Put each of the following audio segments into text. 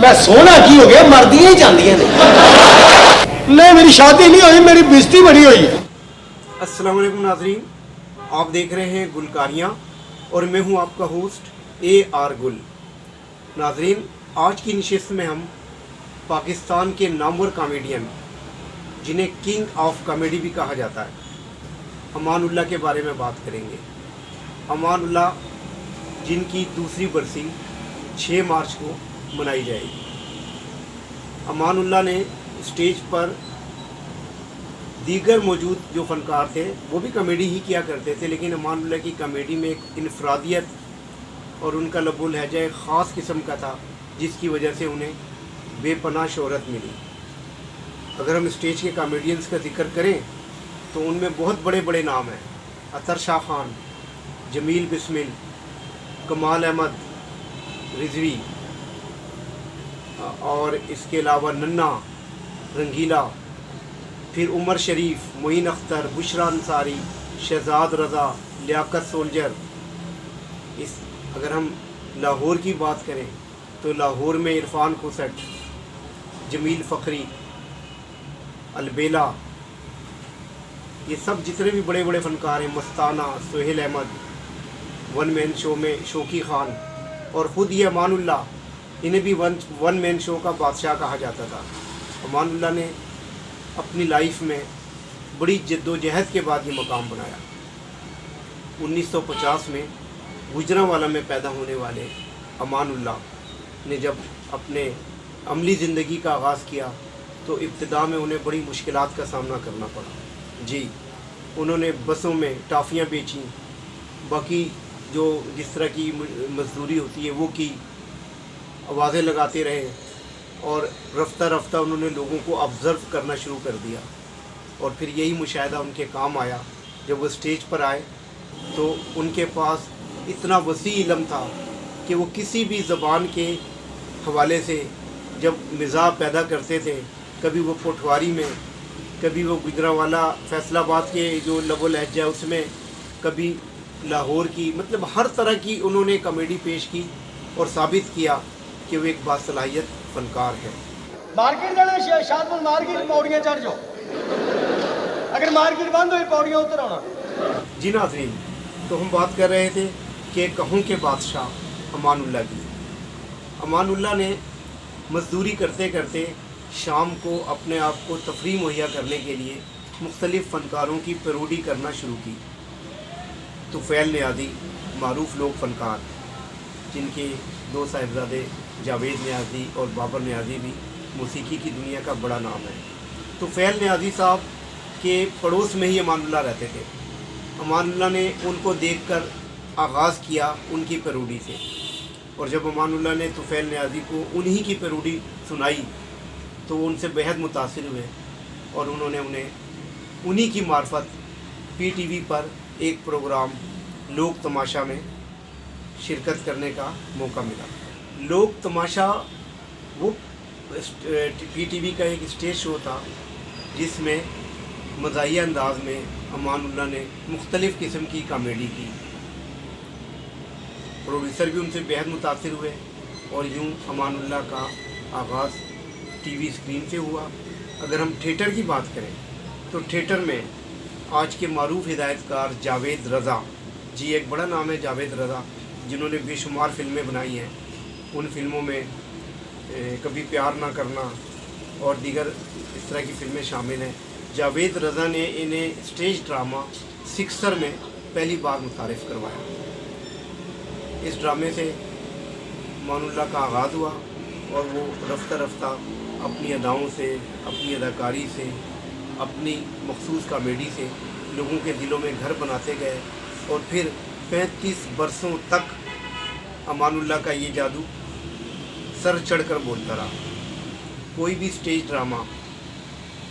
मैं सोना की हो गया, मरदियां ही जांदियां ने। नहीं मेरी शादी नहीं हुई, मेरी बेइज्जती बड़ी हुई है। अस्सलाम वालेकुम नाज़रीन, आप देख रहे हैं गुलकारियाँ और मैं हूं आपका होस्ट AR गुल। नाज़रीन, आज की नशिस्त में हम पाकिस्तान के नामवर कॉमेडियन, जिन्हें किंग ऑफ कॉमेडी भी कहा जाता है, अमानुल्लाह के बारे में बात करेंगे। अमानुल्लाह, जिनकी दूसरी बरसी 6 मार्च को मनाई जाएगी। अमानुल्लाह ने स्टेज पर दीगर मौजूद जो फ़नकार थे वो भी कॉमेडी ही किया करते थे, लेकिन अमानुल्लाह की कॉमेडी में एक इनफरादियत और उनका लबो लहजा एक ख़ास किस्म का था, जिसकी वजह से उन्हें बेपनाह शोहरत मिली। अगर हम स्टेज के कॉमेडियंस का जिक्र करें तो उनमें बहुत बड़े बड़े नाम हैं। अतर शाह खान, जमील बिस्मिल, कमाल अहमद रिजवी, और इसके अलावा नन्ना, रंगीला, फिर उमर शरीफ, मोइन अख्तर, बुशरा अंसारी, शहजाद रज़ा, लियाकत सोल्जर। अगर हम लाहौर की बात करें तो लाहौर में इरफान खुसट, जमील फ़खरी, अलबेला, ये सब जितने भी बड़े बड़े फ़नकार हैं, Mastana, Sohail Ahmed, one man show में शौकी ख़ान, और ख़ुद ये अमानुल्लाह, इन्हें भी वन मैन शो का बादशाह कहा जाता था। अमानुल्लाह ने अपनी लाइफ में बड़ी जद्दोजहद के बाद ये मकाम बनाया। 1950 में गुजरांवाला में पैदा होने वाले अमानुल्लाह ने जब अपने अमली ज़िंदगी का आगाज़ किया तो इब्तिदा में उन्हें बड़ी मुश्किलात का सामना करना पड़ा। जी, उन्होंने बसों में टाफ़ियाँ बेचीं, बाकी जो जिस तरह की मजदूरी होती है वो की, आवाज़ें लगाते रहे, और रफ्ता रफ्ता उन्होंने लोगों को ऑब्ज़र्व करना शुरू कर दिया। और फिर यही मुशाहिदा उनके काम आया। जब वो स्टेज पर आए तो उनके पास इतना वसी इल्म था कि वो किसी भी ज़बान के हवाले से जब मिज़ाह पैदा करते थे, कभी वो पोठवारी में, कभी वो गुजरांवाला फैसलाबाद के जो लबो लहजा है उसमें, कभी लाहौर की, मतलब हर तरह की उन्होंने कॉमेडी पेश की और साबित किया कि वो एक बासलाहियत फ़नकार है। मार्केट जाना, शाहपुर मार्केट पौड़ियाँ चढ़ जाओ, अगर मार्केट बंद हुई पौड़ियाँ उतर आना। जी नाज़रीन, तो हम बात कर रहे थे कि कहूँ के बादशाह अमानुल्लाह की। अमानुल्लाह ने मजदूरी करते करते शाम को अपने आप को तफरीह मुहैया करने के लिए मुख्तलिफ़ फ़नकारों की पैरोडी करना शुरू की। तुफ़ैल नियाज़ी, मारूफ लोक फ़नकार, जिनके 2 साहिबजादे जावेद नियाज़ी और बाबर नियाज़ी भी मौसीकी की दुनिया का बड़ा नाम है। तुफ़ैल नियाज़ी साहब के पड़ोस में ही अमानुल्लाह रहते थे। अमानुल्लाह ने उनको देखकर आगाज़ किया उनकी पैरोडी से, और जब अमानुल्लाह ने तुफ़ैल नियाज़ी को उन्हीं की पैरोडी सुनाई तो वो उनसे बेहद मुतासिर हुए, और उन्होंने उन्हें उन्हीं की मार्फत PTV पर एक प्रोग्राम लोक तमाशा में शिरकत करने का मौका मिला। लोक तमाशा वो PTV का एक स्टेज शो था जिसमें मज़ाहिया अंदाज में अमानुल्लाह ने मुख्तलिफ़ किस्म की कॉमेडी की। प्रोड्यूसर भी उनसे बेहद मुतासिर हुए, और यूँ अमानुल्लाह का आगाज़ TV स्क्रीन से हुआ। अगर हम थिएटर की बात करें तो थिएटर में आज के मारूफ हिदायतकार जावेद रज़ा जी, एक बड़ा नाम है जावेद रज़ा, जिन्होंने बेशुमार फ़िल्में बनाई हैं। उन फिल्मों में कभी प्यार ना करना और दीगर इस तरह की फ़िल्में शामिल हैं। जावेद रज़ा ने इन्हें स्टेज ड्रामा सिक्सर में पहली बार मुतारिफ़ करवाया। इस ड्रामे से अमानुल्लाह का आगाज़ हुआ, और वो रफ्ता रफ्ता अपनी अदाओं से, अपनी अदाकारी से, अपनी मखसूस कॉमेडी से लोगों के दिलों में घर बनाते गए, और फिर 35 बरसों तक अमानुल्लाह का ये जादू सर चढ़कर बोलता रहा। कोई भी स्टेज ड्रामा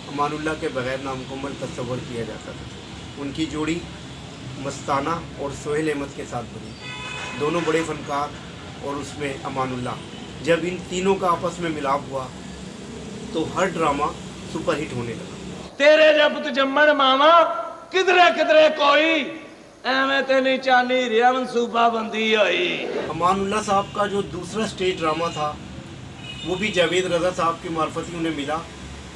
अमानुल्लाह के बग़ैर नामुकम्मल तस्वर किया जाता था। उनकी जोड़ी मस्ताना और सोहेल अहमद के साथ बनी, दोनों बड़े फ़नकार, और उसमें अमानुल्लाह। जब इन तीनों का आपस में मिलाप हुआ तो हर ड्रामा सुपरहिट होने लगा। तेरे जब तू जम्मन मामा किधरे किधरे कोई एवं ते नहीं चाहनी रिया मनसूबा बंदी हुई। अमानुल्लाह साहब का जो दूसरा स्टेज ड्रामा था वो भी जावेद रज़ा साहब की मार्फत ही उन्हें मिला,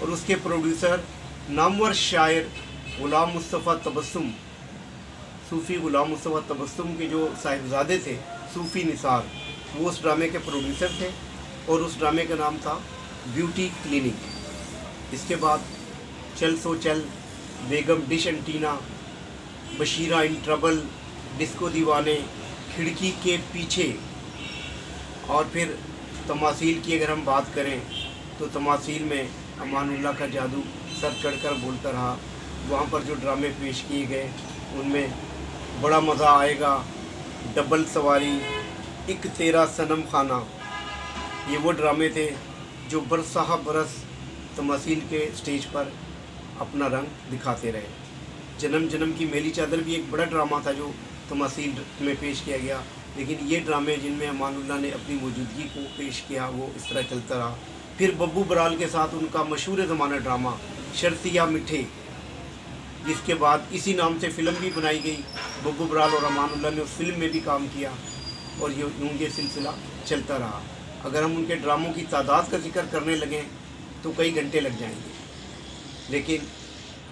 और उसके प्रोड्यूसर नामवर शायर ग़ुलाम मुस्तफ़ा तबस्सुम, सूफ़ी ग़ुलाम मुस्तफ़ा तबस्सुम के जो साहिबजादे थे सूफ़ी निसार, वो उस ड्रामे के प्रोड्यूसर थे, और उस ड्रामे का नाम था ब्यूटी क्लिनिक। इसके बाद चल सो चल, Begum dish antenna, Bashira in trouble, disco Deewane, खिड़की के पीछे, और फिर तमासील की अगर हम बात करें तो तमासील में अमानुल्लाह का जादू सर चढ़कर बोलता रहा। वहाँ पर जो ड्रामे पेश किए गए उनमें बड़ा मज़ा आएगा, डबल सवारी, एक तेरा सनम खाना, ये वो ड्रामे थे जो बरसहा बरस तमासील के स्टेज पर अपना रंग दिखाते रहे। जन्म जन्म की मेली चादर भी एक बड़ा ड्रामा था जो तमासील में पेश किया गया, लेकिन ये ड्रामे जिनमें अमानुल्लाह ने अपनी मौजूदगी को पेश किया वो इस तरह चलता रहा। फिर बब्बू बराल के साथ उनका मशहूर ज़माना ड्रामा शर्तिया मिठे, जिसके बाद इसी नाम से फ़िल्म भी बनाई गई। बब्बू बराल और अमानुल्लाह ने उस फिल्म में भी काम किया, और ये सिलसिला चलता रहा। अगर हम उनके ड्रामों की तादाद का जिक्र करने लगें तो कई घंटे लग जाएंगे, लेकिन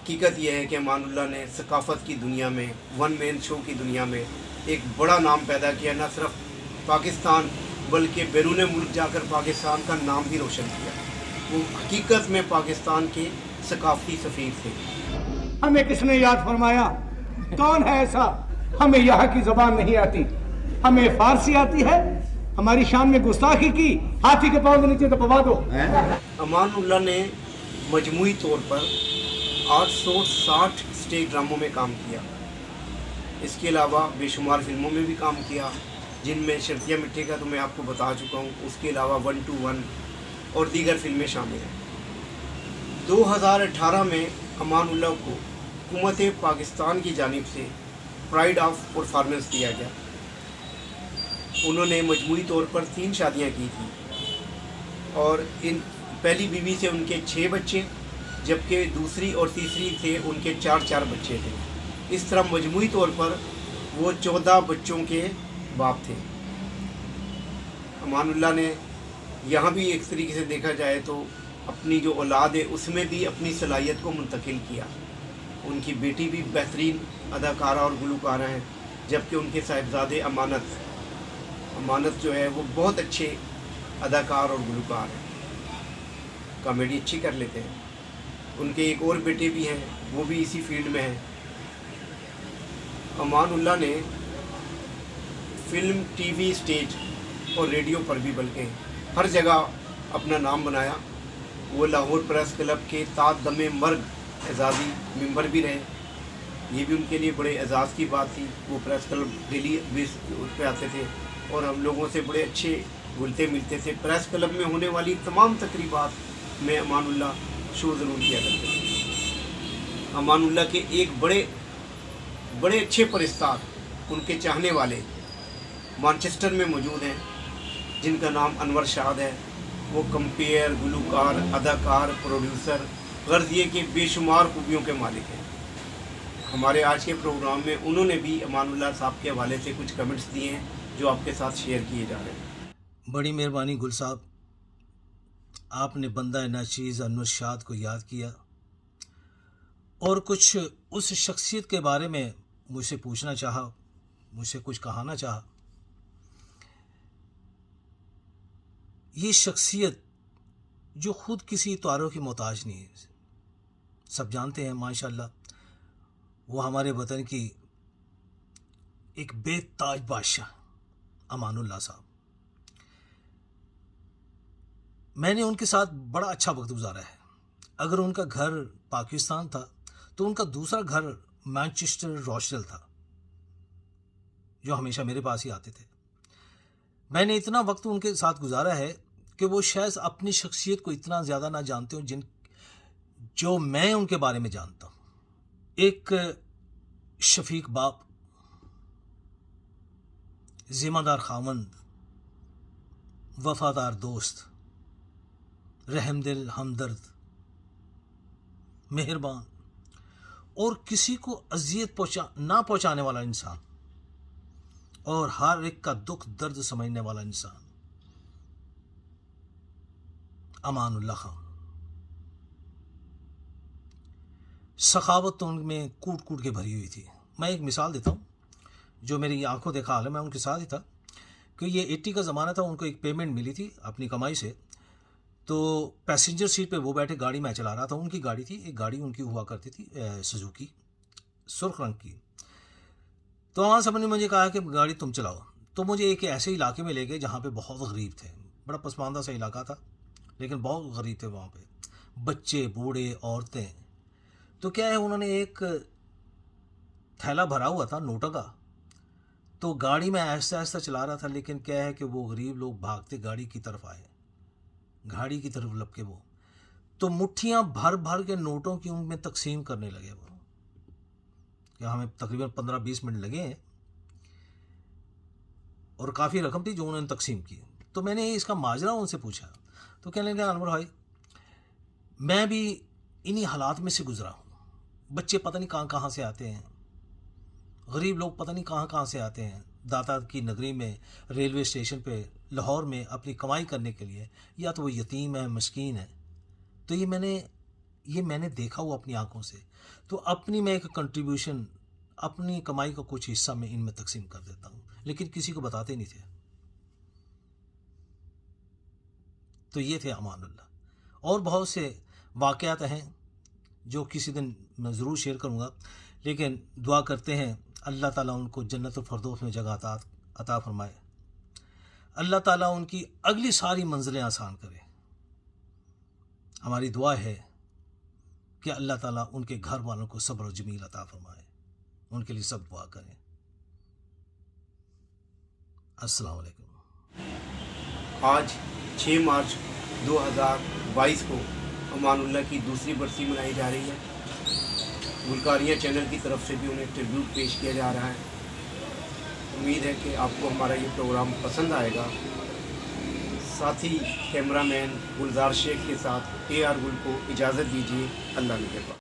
हकीकत यह है कि अमानुल्लाह ने सकाफ़त की दुनिया में, वन मैन शो की दुनिया में एक बड़ा नाम पैदा किया। न सिर्फ पाकिस्तान बल्कि बैरून मुल्क जाकर पाकिस्तान का नाम भी रोशन किया। वो हकीकत में पाकिस्तान के सकाफ़ती सफ़ीर थे। हमें किसने याद फरमाया? कौन है ऐसा? हमें यहाँ की ज़बान नहीं आती, हमें फारसी आती है। हमारी शान में गुस्ताखी की, हाथी के पाँव के नीचे दबा दो। अमानुल्लाह ने मजमूई तौर पर 860 स्टेज ड्रामों में काम किया। इसके अलावा बेशुमार फिल्मों में भी काम किया, जिनमें शर्तिया मिठे का तो मैं आपको बता चुका हूँ। उसके अलावा 1 to 1 और दीगर फिल्में शामिल हैं। 2018 में अमानुल्लाह को हुकूमत पाकिस्तान की जानिब से प्राइड ऑफ परफॉर्मेंस दिया गया। उन्होंने मजमूई तौर पर 3 शादियाँ की थी, और इन पहली बीवी से उनके 6 बच्चे, जबकि दूसरी और तीसरी थे उनके 4 बच्चे थे। इस तरह मजमूई तौर पर वो 14 बच्चों के बाप थे। अमानुल्लाह ने यहाँ भी एक तरीके से देखा जाए तो अपनी जो औलाद है उसमें भी अपनी सलाहियत को मुंतकिल किया। उनकी बेटी भी बेहतरीन अदाकारा और गुलकारा हैं, जबकि उनके साहिबजादे अमानत जो है वो बहुत अच्छे अदाकार और गुलकार हैं, कॉमेडी अच्छी कर लेते हैं। उनके एक और बेटे भी हैं, वो भी इसी फील्ड में हैं। अमानुल्लाह ने फिल्म, टीवी, स्टेज और रेडियो पर भी बल्कि हर जगह अपना नाम बनाया। वो लाहौर प्रेस क्लब के तात दमे मर्ग एजाज़ी मेंबर भी रहे। ये भी उनके लिए बड़े एजाज़ की बात थी। वो प्रेस क्लब डेली बेस पे आते थे और हम लोगों से बड़े अच्छे घुलते मिलते थे। प्रेस क्लब में होने वाली तमाम तकरीबात में अमानुल्लाह शो ज़रूर किया करते थे। अमानुल्लाह के एक बड़े अच्छे परिस्तार, उनके चाहने वाले मैनचेस्टर में मौजूद हैं, जिनका नाम अनवर शाद है। वो कंपेयर, गुलकार, अदाकार, प्रोड्यूसर, गर्ज ये कि बेशुमार खूबियों के मालिक हैं। हमारे आज के प्रोग्राम में उन्होंने भी अमानुल्लाह साहब के हवाले से कुछ कमेंट्स दिए हैं जो आपके साथ शेयर किए जा रहे हैं। बड़ी मेहरबानी गुल साहब, आपने बंदा नाचीज़ अनवर शाद को याद किया और कुछ उस शख्सियत के बारे में मुझसे पूछना चाहा, मुझसे कुछ कहना चाहा। ये शख्सियत जो ख़ुद किसी तारों की मोहताज नहीं है, सब जानते हैं माशाल्लाह, वो हमारे वतन की एक बेताज बादशाह अमानुल्लाह साहब। मैंने उनके साथ बड़ा अच्छा वक्त गुजारा है। अगर उनका घर पाकिस्तान था तो उनका दूसरा घर मैनचेस्टर रोचेल था, जो हमेशा मेरे पास ही आते थे। मैंने इतना वक्त उनके साथ गुजारा है कि वो शायद अपनी शख्सियत को इतना ज़्यादा ना जानते हो जो मैं उनके बारे में जानता हूँ। एक शफीक बाप, ज़िम्मेदार खामंद, वफादार दोस्त, रहमदिल, हमदर्द, मेहरबान और किसी को अजियत ना पहुँचाने वाला इंसान और हर एक का दुख दर्द समझने वाला इंसान। امان اللہ خان. سخاوت تو ان میں کوٹ کوٹ کے بھری ہوئی تھی. میں ایک مثال دیتا ہوں جو میری آنکھوں دیکھا حال ہے. میں ان کے ساتھ ہی تھا کہ یہ 80 کا زمانہ تھا. ان کو ایک پیمنٹ ملی تھی اپنی کمائی سے, تو پیسنجر سیٹ پہ وہ بیٹھے, گاڑی میں چلا رہا تھا. ان کی گاڑی تھی, ایک گاڑی ان کی ہوا کرتی تھی سوزوکی سرخ رنگ کی. تو وہاں سب نے مجھے کہا کہ گاڑی تم چلاؤ. تو مجھے ایک ایسے علاقے میں لے گئے جہاں پہ بہت غریب تھے. بڑا پسماندہ سا علاقہ تھا لیکن بہت غریب تھے وہاں پہ, بچے, بوڑھے, عورتیں. تو کیا ہے, انہوں نے ایک تھیلا بھرا ہوا تھا نوٹوں کا, تو گاڑی میں آہستہ آہستہ چلا رہا تھا. لیکن کیا ہے کہ وہ غریب لوگ بھاگتے گاڑی کی طرف آئے, گاڑی کی طرف لپ کے وہ, تو مٹھیاں بھر بھر کے نوٹوں کی ان میں تقسیم کرنے لگے. وہ کہ ہمیں تقریباً 15-20 منٹ لگے ہیں اور کافی رقم تھی جو انہوں نے تقسیم کی. تو میں نے اس کا ماجرا ان سے پوچھا تو کہنے لگے انور بھائی میں بھی انہی حالات میں سے گزرا ہوں. بچے پتہ نہیں کہاں کہاں سے آتے ہیں, غریب لوگ پتہ نہیں کہاں کہاں سے آتے ہیں داتا کی نگری میں, ریلوے اسٹیشن پہ لاہور میں اپنی کمائی کرنے کے لیے. یا تو وہ یتیم ہے, مسکین ہے. تو یہ میں نے دیکھا ہوا اپنی آنکھوں سے. تو اپنی میں ایک کنٹریبیوشن, اپنی کمائی کا کچھ حصہ میں ان میں تقسیم کر دیتا ہوں, لیکن کسی کو بتاتے نہیں تھے. تو یہ تھے امان اللہ. اور بہت سے واقعات ہیں جو کسی دن میں ضرور شیئر کروں گا, لیکن دعا کرتے ہیں اللہ تعالیٰ ان کو جنت الفردوس میں جگہ عطا فرمائے. اللہ تعالیٰ ان کی اگلی ساری منزلیں آسان کرے. ہماری دعا ہے کہ اللہ تعالیٰ ان کے گھر والوں کو صبر و جمیل عطا فرمائے. ان کے لیے سب دعا کریں. السلام علیکم. آج 6 مارچ 2022 کو امان اللہ کی دوسری برسی منائی جا رہی ہے. گلکاریاں چینل کی طرف سے بھی انہیں ٹریبیوٹ پیش کیا جا رہا ہے. امید ہے کہ آپ کو ہمارا یہ پروگرام پسند آئے گا. ساتھی کیمرہ مین گلزار شیخ کے ساتھ AR گل کو اجازت دیجیے. اللہ نگہبان.